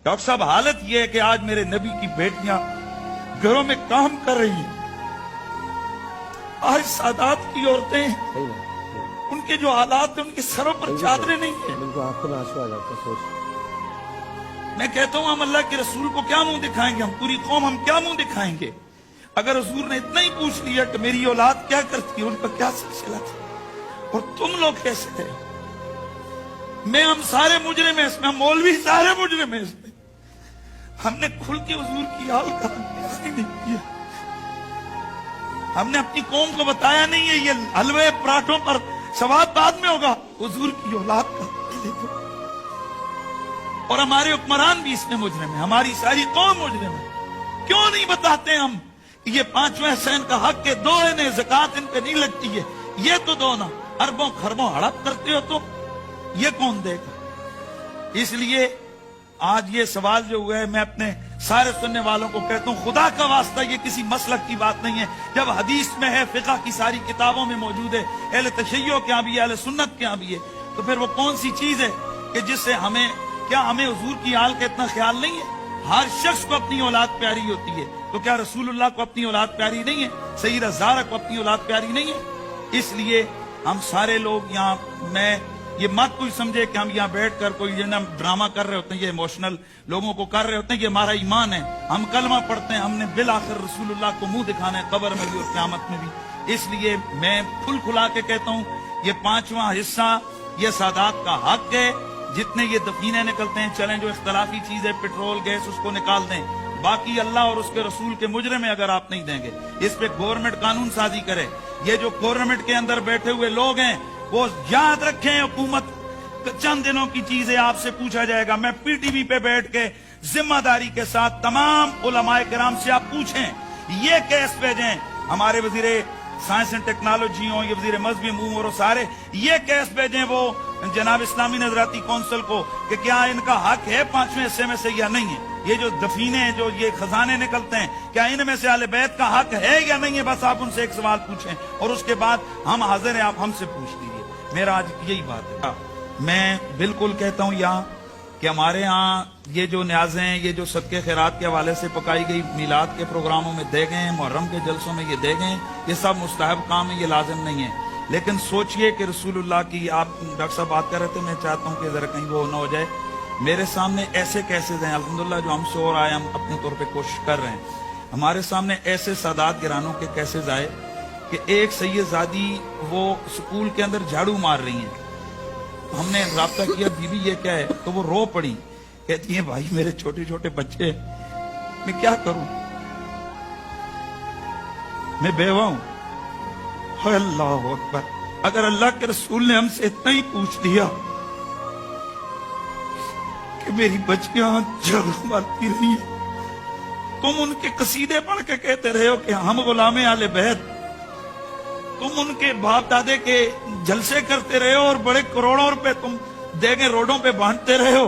Doctor साहब हालत यह है कि आज मेरे नबी की बेटियां घरों में काम कर रही हैं। आज सादात की औरतें, उनके जो हालात हैं, उनके सरों पर चादरें नहीं है। बिल्कुल आंखों में आंसू आ जाते हैं सोच। मैं कहता हूं हम अल्लाह के रसूल को क्या मुंह दिखाएंगे, हम पूरी कौम हम क्या मुंह दिखाएंगे। अगर हुजूर ने इतना ही पूछ लिया कि मेरी औलाद क्या करती है, उनका क्या सिलसिला था और तुम लोग कैसे थे। मैं हम सारे मुजरिम हैं इसमें, हम मौलवी सारे मुजरिम हैं इसमें। हमने खुल के हुजूर की हाल का नहीं किया, हमने अपनी कौम को बताया नहीं है ये हलवे पराठों पर सवाब बाद में होगा, हुजूर की औलाद का पहले। और हमारे हुक्मरान भी इसमें मुजरिम है, हमारी सारी कौम मुजरिम है। क्यों नहीं बताते हम ये पांचवें हुसैन का हक के दो है, ज़कात इन पे नहीं लगती है, ये तो दो ना। अरबों खरबों हड़प करते हो तो ये कौन देगा। इसलिए आज ये सवाल जो हुआ है, मैं अपने सारे सुनने वालों को कहता हूं, खुदा का वास्ता ये किसी मसलक की बात नहीं है। जब हदीस में है, फिक़ह की सारी किताबों में मौजूद है, अहले तशय्यो के यहाँ भी है, अहले सुन्नत के यहाँ भी है, तो फिर वो कौन सी चीज है कि जिससे हमें, क्या हमें हुजूर की हाल का इतना ख्याल नहीं है। हर शख्स को अपनी औलाद प्यारी होती है, तो क्या रसूलुल्लाह को अपनी औलाद प्यारी नहीं है, सैयदा ज़हरा को अपनी औलाद प्यारी नहीं है। इसलिए हम सारे लोग यहाँ, मैं ये मत कोई समझे कि हम यहाँ बैठकर कोई ये ना ड्रामा कर रहे होते हैं, ये इमोशनल लोगों को कर रहे होते हैं, ये हमारा ईमान है। हम कलमा पढ़ते हैं, हमने बिल आखिर रसूलुल्लाह को मुंह दिखाना है, कब्र में भी और क़यामत में भी। इसलिए मैं खुल खुला के कहता हूँ, ये पांचवा हिस्सा ये सादात का हक है। जितने ये दफीने निकलते हैं, चलें, जो इख्तलाफी चीज है पेट्रोल गैस उसको निकाल दें, बाकी अल्लाह और उसके रसूल के मुजरिम अगर आप नहीं देंगे, इस पे गवर्नमेंट कानून साजी करे। ये जो गवर्नमेंट के अंदर बैठे हुए लोग हैं, वो याद रखें, हुकूमत चंद दिनों की चीज है, आपसे पूछा जाएगा। मैं पीटीवी पे बैठ के जिम्मेदारी के साथ तमाम उलमाए किराम से आप पूछें, ये केस भेजें हमारे वजीरे साइंस एंड टेक्नोलॉजी हो, ये वजीर मजहबी अमूर, सारे ये केस भेजें वो जनाब इस्लामी नजराती कौंसिल को कि क्या इनका हक है पांचवें हिस्से में से या नहीं है। ये जो दफीने, जो ये खजाने निकलते हैं, क्या इनमें से आले बैत का हक है या नहीं है। बस आप उनसे एक सवाल पूछें और उसके बाद हम हाजिर हैं, आप हमसे पूछ लीजिए। मेरा आज यही बात है। मैं बिल्कुल कहता हूँ यहाँ कि हमारे यहाँ ये जो न्याज़ें हैं, ये जो सदके खैरात के हवाले से पकाई गई मीलाद के प्रोग्रामों में दे गए, मुहर्रम के जलसों में ये दे गए, ये सब मुस्तहब काम है, ये लाजिम नहीं है। लेकिन सोचिए कि रसूलुल्लाह की, आप डॉक्टर साहब बात कर रहे थे, मैं चाहता हूँ कि जरा कहीं वो न हो जाए। मेरे सामने ऐसे केसेस हैं अल्हम्दुलिल्लाह जो हमसे और आए, हम अपने तौर पे कोशिश कर रहे हैं। हमारे सामने ऐसे सादात गिरानों के केसेस आए कि एक सैयदादी वो स्कूल के अंदर झाड़ू मार रही हैं। हमने राब्ता किया, बीबी ये क्या है, तो वो रो पड़ी, कहती है भाई मेरे छोटे छोटे बच्चे, मैं क्या करूं, मैं बेवा हूं। अल्लाह अकबर, अगर अल्लाह के रसूल ने हमसे इतना ही पूछ लिया कि मेरी बच्चियां जग मारती रही है, तुम उनके कसीदे पढ़ के कहते रहे हो कि हम गुलामे आले बैत, तुम उनके बाप दादे के जलसे करते रहे हो और बड़े करोड़ों रुपए तुम देगे रोडों पे बांटते रहे हो,